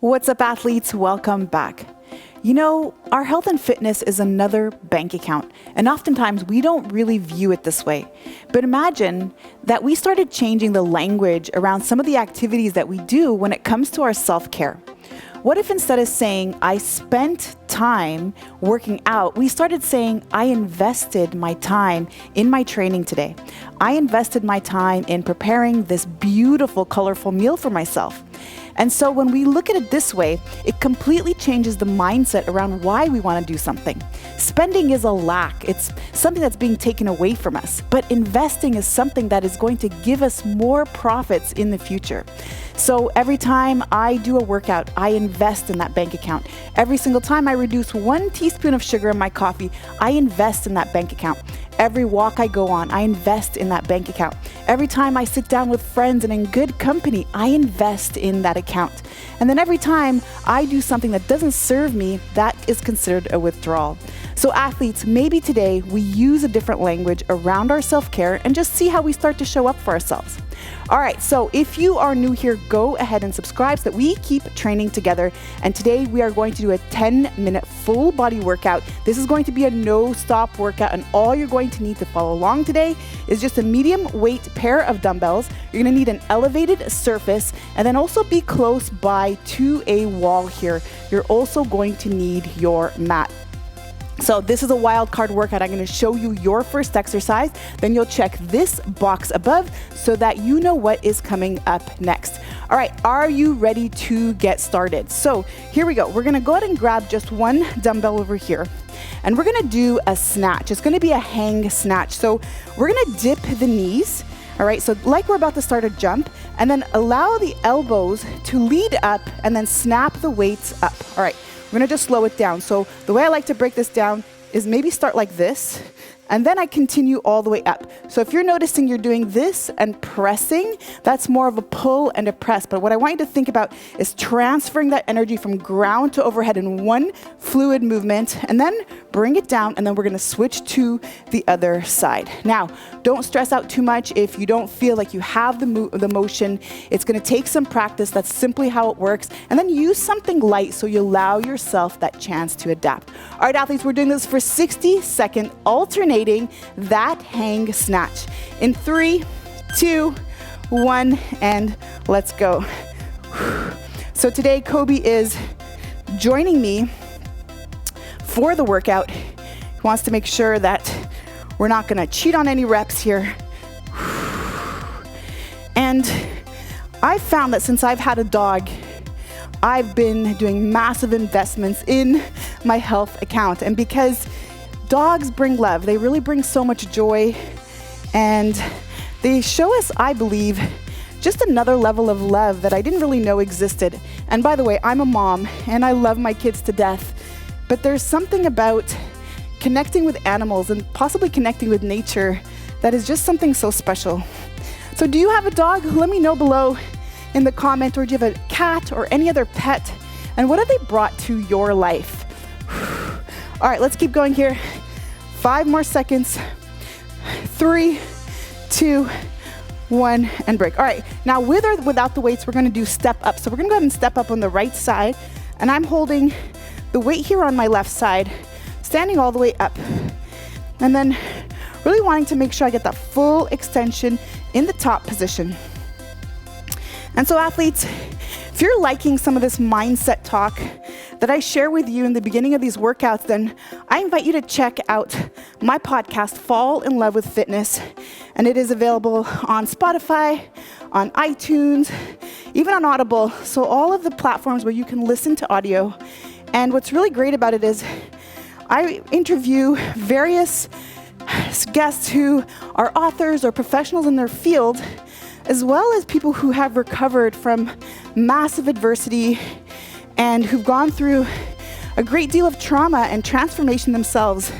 What's up, athletes? Welcome back. You know, our health and fitness is another bank account, and oftentimes we don't really view it this way. But imagine that we started changing the language around some of the activities that we do when it comes to our self-care. What if instead of saying, I spent time working out, we started saying, I invested my time in my training today. I invested my time in preparing this beautiful, colorful meal for myself. And so when we look at it this way, it completely changes the mindset around why we want to do something. Spending is a lack. It's something that's being taken away from us. But investing is something that is going to give us more profits in the future. So every time I do a workout, I invest in that bank account. Every single time I reduce 1 teaspoon of sugar in my coffee, I invest in that bank account. Every walk I go on, I invest in that bank account. Every time I sit down with friends and in good company, I invest in that account. And then every time I do something that doesn't serve me, that is considered a withdrawal. So athletes, maybe today we use a different language around our self-care and just see how we start to show up for ourselves. All right, so if you are new here, go ahead and subscribe so that we keep training together. And today we are going to do a 10-minute full body workout. This is going to be a no-stop workout, and all you're going to need to follow along today is just a medium weight pair of dumbbells. You're gonna need an elevated surface, and then also be close by to a wall here. You're also going to need your mat. So this is a wild card workout. I'm going to show you your first exercise, then you'll check this box above so that you know what is coming up next. All right, are you ready to get started? So here we go. We're going to go ahead and grab just one dumbbell over here, and we're going to do a snatch. It's going to be a hang snatch. So we're going to dip the knees. All right, so like we're about to start a jump, and then allow the elbows to lead up and then snap the weights up. All right. We're gonna just slow it down. So the way I like to break this down is maybe start like this, and then I continue all the way up. So if you're noticing you're doing this and pressing, that's more of a pull and a press. But what I want you to think about is transferring that energy from ground to overhead in one fluid movement, and then bring it down, and then we're gonna switch to the other side. Now, don't stress out too much if you don't feel like you have the motion. It's gonna take some practice. That's simply how it works. And then use something light so you allow yourself that chance to adapt. All right, athletes, we're doing this for 60 seconds, alternating that hang snatch. In 3, 2, 1, and let's go. So today, Kobe is joining me for the workout. He wants to make sure that we're not gonna cheat on any reps here. And I've found that since I've had a dog, I've been doing massive investments in my health account. And because dogs bring love, they really bring so much joy, and they show us, I believe, just another level of love that I didn't really know existed. And by the way, I'm a mom and I love my kids to death, but there's something about connecting with animals and possibly connecting with nature that is just something so special. So do you have a dog? Let me know below in the comment, or do you have a cat or any other pet? And what have they brought to your life? All right, let's keep going here. 5 more seconds. 3, 2, 1, and break. All right, now with or without the weights, we're gonna do step up. So we're gonna go ahead and step up on the right side, and I'm holding the weight here on my left side, standing all the way up. And then really wanting to make sure I get that full extension in the top position. And so athletes, if you're liking some of this mindset talk that I share with you in the beginning of these workouts, then I invite you to check out my podcast, Fall in Love with Fitness. And it is available on Spotify, on iTunes, even on Audible. So all of the platforms where you can listen to audio. And what's really great about it is I interview various guests who are authors or professionals in their field, as well as people who have recovered from massive adversity and who've gone through a great deal of trauma and transformation themselves.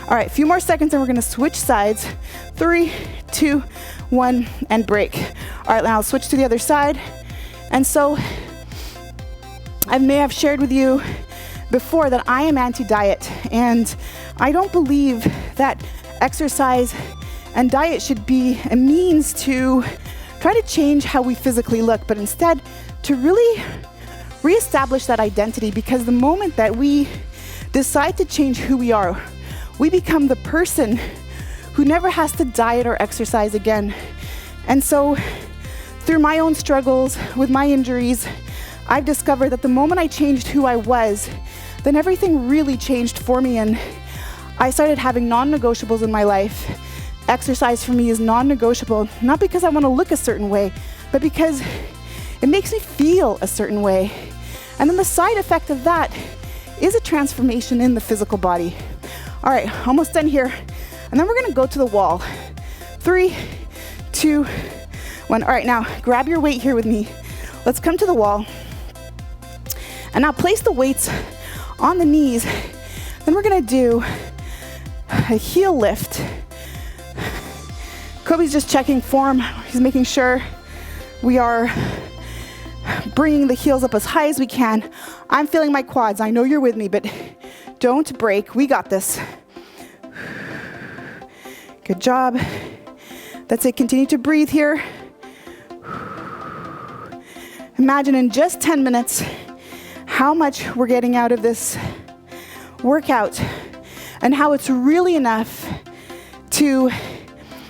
All right, a few more seconds and we're gonna switch sides. 3, 2, 1, and break. All right, now I'll switch to the other side. And so I may have shared with you before that I am anti-diet, and I don't believe that exercise and diet should be a means to try to change how we physically look, but instead to really reestablish that identity, because the moment that we decide to change who we are, we become the person who never has to diet or exercise again. And so through my own struggles with my injuries, I've discovered that the moment I changed who I was, then everything really changed for me, and I started having non-negotiables in my life. Exercise for me is non-negotiable, not because I want to look a certain way, but because it makes me feel a certain way. And then the side effect of that is a transformation in the physical body. All right, almost done here. And then we're gonna go to the wall. 3, 2, 1. All right, now grab your weight here with me. Let's come to the wall. And now place the weights on the knees. Then we're gonna do a heel lift. Kobe's just checking form. He's making sure we are bringing the heels up as high as we can. I'm feeling my quads. I know you're with me, but don't break. We got this. Good job. That's it. Continue to breathe here. Imagine in just 10 minutes how much we're getting out of this workout and how it's really enough to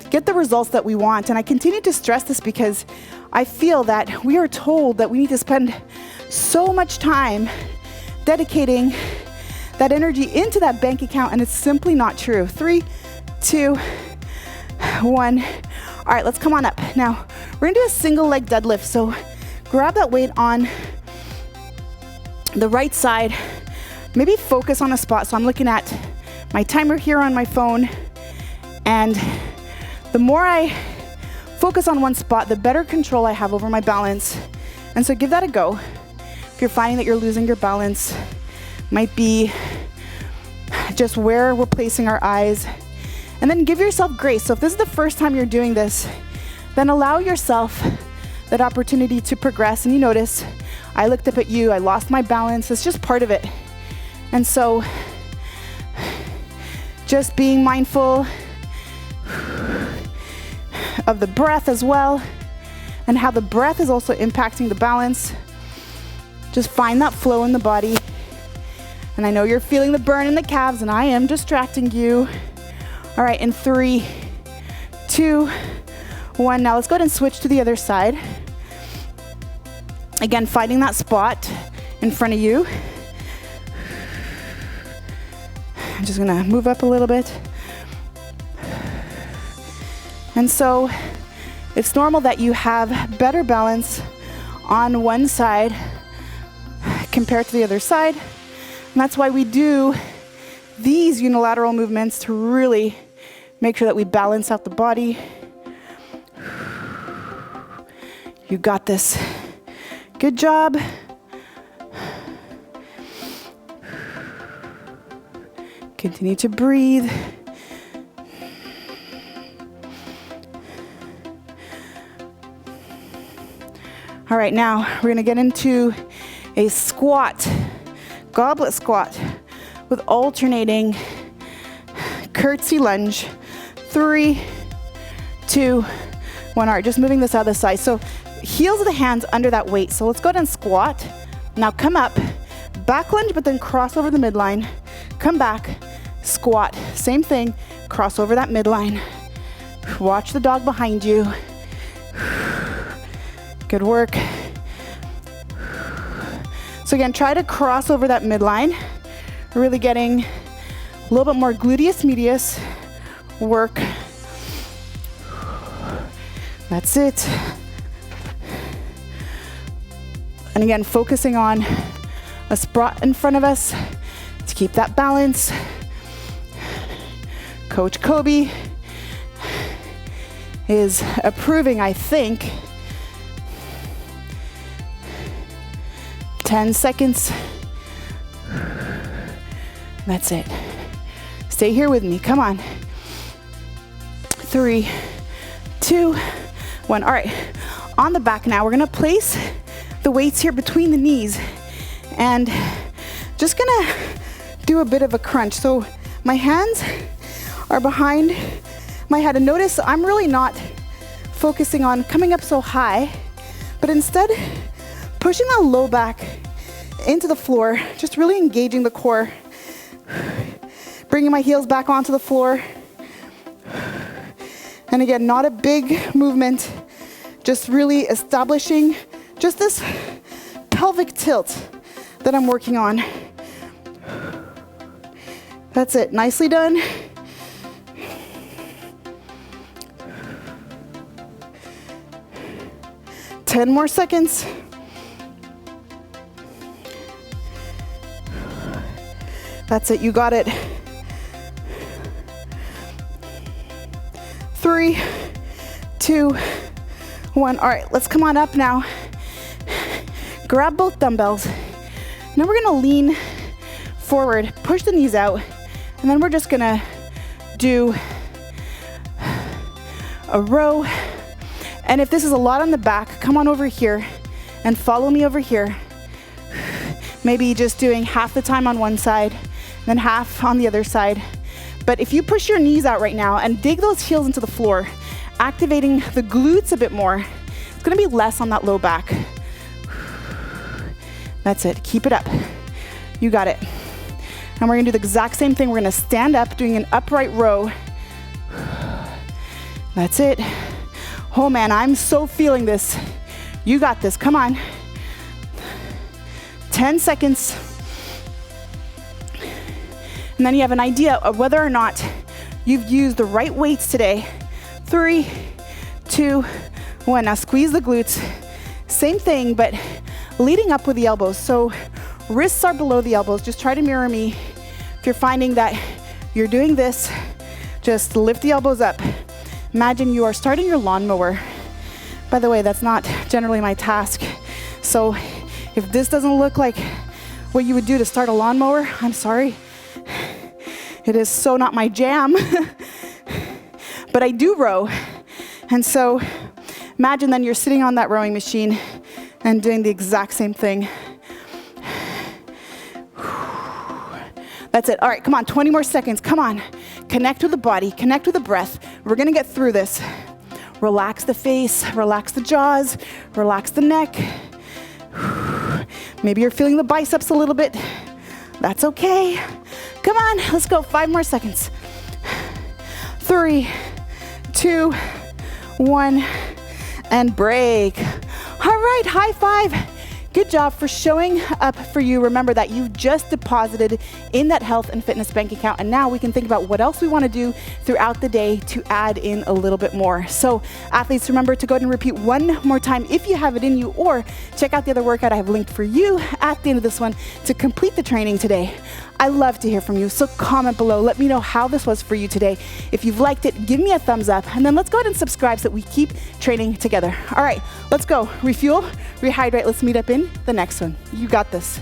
get the results that we want. And I continue to stress this because I feel that we are told that we need to spend so much time dedicating that energy into that bank account, and it's simply not true. 3, 2, 1. All right, let's come on up. Now, we're gonna do a single leg deadlift. So grab that weight on the right side. Maybe focus on a spot. So I'm looking at my timer here on my phone, and the more I focus on one spot, the better control I have over my balance. And so give that a go. If you're finding that you're losing your balance, might be just where we're placing our eyes. And then give yourself grace. So if this is the first time you're doing this, then allow yourself that opportunity to progress. And you notice, I looked up at you, I lost my balance. It's just part of it. And so just being mindful of the breath as well, and how the breath is also impacting the balance. Just find that flow in the body. And I know you're feeling the burn in the calves, and I am distracting you. All right, in 3, 2, 1. Now let's go ahead and switch to the other side. Again, finding that spot in front of you. I'm just gonna move up a little bit. And so it's normal that you have better balance on one side compared to the other side. And that's why we do these unilateral movements, to really make sure that we balance out the body. You got this. Good job. Continue to breathe. All right, now we're gonna get into a squat, goblet squat with alternating curtsy lunge. 3, 2, 1. All right, just moving this out of the side. So heels of the hands under that weight. So let's go ahead and squat. Now come up, back lunge, but then cross over the midline. Come back, squat. Same thing, cross over that midline. Watch the dog behind you. Good work. So again, try to cross over that midline. Really getting a little bit more gluteus medius work. That's it. And again, focusing on a spot in front of us to keep that balance. Coach Kobe is approving, I think. 10 seconds. That's it. Stay here with me. Come on. 3, 2, 1. All right. On the back now, we're going to place the weights here between the knees and just going to do a bit of a crunch. So my hands are behind my head, and notice I'm really not focusing on coming up so high, but instead pushing that low back into the floor, just really engaging the core. Bringing my heels back onto the floor. And again, not a big movement, just really establishing just this pelvic tilt that I'm working on. That's it, nicely done. Ten more seconds. That's it, you got it. 3, 2, 1. All right, let's come on up now. Grab both dumbbells. Now we're gonna lean forward, push the knees out, and then we're just gonna do a row. And if this is a lot on the back, come on over here and follow me over here. Maybe just doing half the time on one side, then half on the other side. But if you push your knees out right now and dig those heels into the floor, activating the glutes a bit more, it's gonna be less on that low back. That's it, keep it up. You got it. And we're gonna do the exact same thing. We're gonna stand up, doing an upright row. That's it. Oh man, I'm so feeling this. You got this, come on. 10 seconds. And then you have an idea of whether or not you've used the right weights today. 3, 2, 1. Now squeeze the glutes. Same thing, but leading up with the elbows. So wrists are below the elbows. Just try to mirror me. If you're finding that you're doing this, just lift the elbows up. Imagine you are starting your lawnmower. By the way, that's not generally my task. So if this doesn't look like what you would do to start a lawnmower, I'm sorry. It is so not my jam. But I do row. And so imagine then you're sitting on that rowing machine and doing the exact same thing. That's it. All right, come on, 20 more seconds. Come on. Connect with the body, connect with the breath. We're gonna get through this. Relax the face, relax the jaws, relax the neck. Maybe you're feeling the biceps a little bit. That's okay. Come on, let's go. 5 more seconds. 3, 2, 1, and break. All right, high five. Good job for showing up for you. Remember that you've just deposited in that health and fitness bank account, and now we can think about what else we want to do throughout the day to add in a little bit more. So athletes, remember to go ahead and repeat one more time if you have it in you, or check out the other workout I have linked for you at the end of this one to complete the training today. I love to hear from you, so comment below. Let me know how this was for you today. If you've liked it, give me a thumbs up, and then let's go ahead and subscribe so that we keep training together. All right, let's go. Refuel, rehydrate. Let's meet up in the next one. You got this.